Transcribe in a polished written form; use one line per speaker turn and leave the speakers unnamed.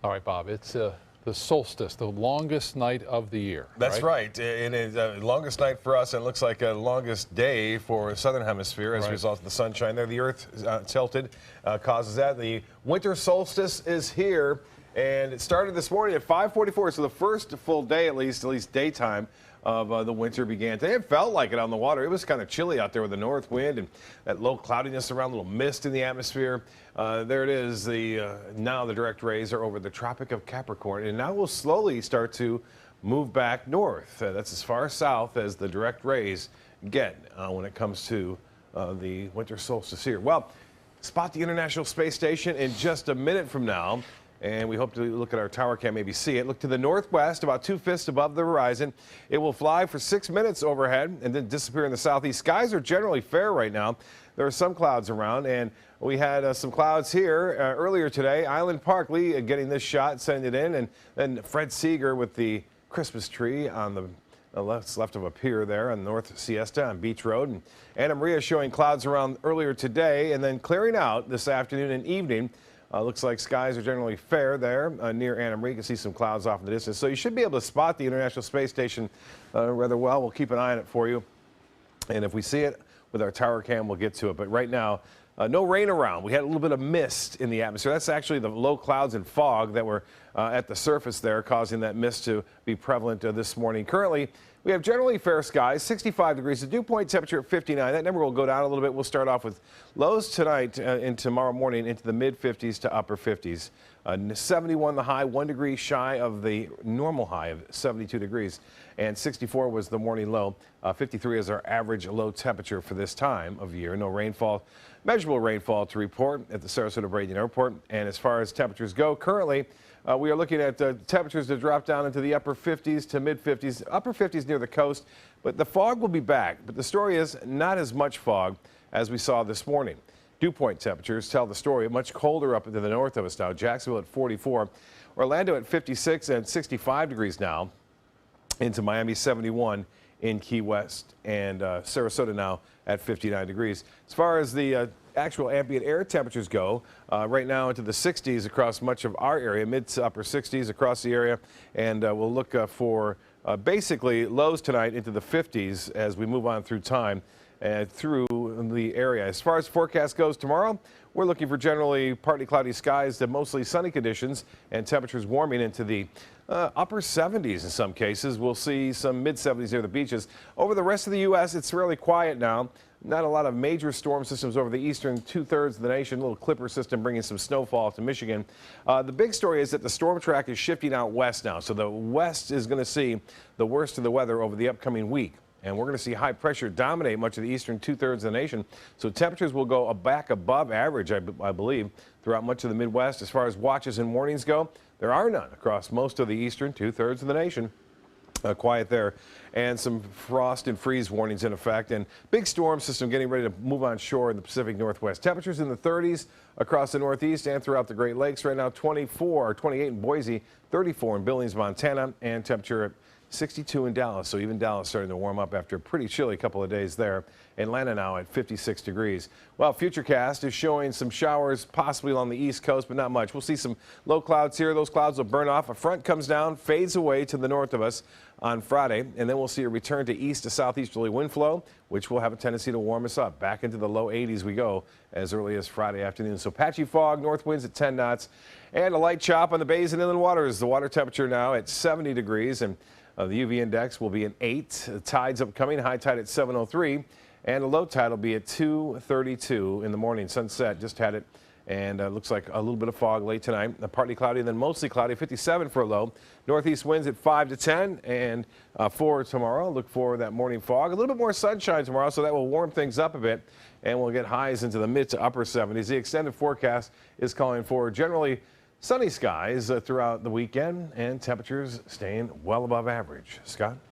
All right, Bob, it's the solstice, the longest night of the year.
That's right. It is the longest night for us, and it looks like a longest day for the southern hemisphere as a result of the sunshine there. The Earth tilted causes that. The winter solstice is here, and it started this morning at 5:44, so the first full day, at least daytime, of the winter began today. It felt like it on the water. It was kind of chilly out there with the north wind and that low cloudiness around, a little mist in the atmosphere. There it is. Now the direct rays are over the Tropic of Capricorn, and now we'll slowly start to move back north. That's as far south as the direct rays get when it comes to the winter solstice here. Well, spot the International Space Station in just a minute from now. And we hope to look at our tower cam, maybe see it. Look to the northwest, about 2 fists above the horizon. It will fly for 6 minutes overhead and then disappear in the southeast. Skies are generally fair right now. There are some clouds around, and we had some clouds here earlier today. Island Park, Lee getting this shot, sending it in, and then Fred Seeger with the Christmas tree on the left of a pier there on North Siesta on Beach Road. And Anna Maria showing clouds around earlier today and then clearing out this afternoon and evening. Looks like skies are generally fair there near Anna Maria. You can see some clouds off in the distance. So you should be able to spot the International Space Station rather well. We'll keep an eye on it for you. And if we see it with our tower cam, we'll get to it. But right now, no rain around. We had a little bit of mist in the atmosphere. That's actually the low clouds and fog that were at the surface there, causing that mist to be prevalent this morning. Currently, we have generally fair skies, 65 degrees. The dew point temperature at 59. That number will go down a little bit. We'll start off with lows tonight and tomorrow morning into the mid-50s to upper 50s. 71 the high, 1 degree shy of the normal high of 72 degrees. And 64 was the morning low. 53 is our average low temperature for this time of year. No rainfall, measurable rainfall to report at the Sarasota-Braden Airport. And as far as temperatures go, currently, we are looking at temperatures to drop down into the upper 50s to mid 50s, upper 50s near the coast, but the fog will be back. But the story is not as much fog as we saw this morning. Dew point temperatures tell the story. Much colder up into the north of us now. Jacksonville at 44, Orlando at 56 and 65 degrees now, into Miami 71 in Key West, and Sarasota now at 59 degrees. As far as the actual ambient air temperatures go, right now into the 60s across much of our area, mid to upper 60s across the area, and we'll look for basically lows tonight into the 50s as we move on through time through the area. As far as forecast goes tomorrow, we're looking for generally partly cloudy skies to mostly sunny conditions and temperatures warming into the upper 70s in some cases. We'll see some mid 70s near the beaches. Over the rest of the U.S., it's fairly quiet now. Not a lot of major storm systems over the eastern 2/3 of the nation. A little clipper system bringing some snowfall to Michigan. The big story is that the storm track is shifting out west now. So the west is going to see the worst of the weather over the upcoming week. And we're going to see high pressure dominate much of the eastern 2/3 of the nation. So temperatures will go back above average, I believe, throughout much of the Midwest. As far as watches and warnings go, there are none across most of the eastern 2/3 of the nation. Quiet there, and some frost and freeze warnings in effect, and big storm system getting ready to move on shore in the Pacific Northwest. Temperatures in the 30s across the Northeast and throughout the Great Lakes. Right now 24 or 28 in Boise, 34 in Billings, Montana, and temperature at 62 in Dallas. So even Dallas starting to warm up after a pretty chilly couple of days there. Atlanta now at 56 degrees. Well, Futurecast is showing some showers possibly along the east coast, but not much. We'll see some low clouds here. Those clouds will burn off. A front comes down, fades away to the north of us on Friday, and then we'll see a return to east to southeasterly wind flow, which will have a tendency to warm us up. Back into the low 80s we go as early as Friday afternoon. So patchy fog, north winds at 10 knots, and a light chop on the bays and inland waters. The water temperature now at 70 degrees, and the UV index will be an 8. Tides upcoming, high tide at 7:03, and a low tide will be at 2:32 in the morning. Sunset just had it, and looks like a little bit of fog late tonight. Partly cloudy, then mostly cloudy. 57 for a low. Northeast winds at 5 to 10, and for tomorrow, look for that morning fog. A little bit more sunshine tomorrow, so that will warm things up a bit, and we'll get highs into the mid to upper 70s. The extended forecast is calling for generally sunny skies throughout the weekend, and temperatures staying well above average. Scott?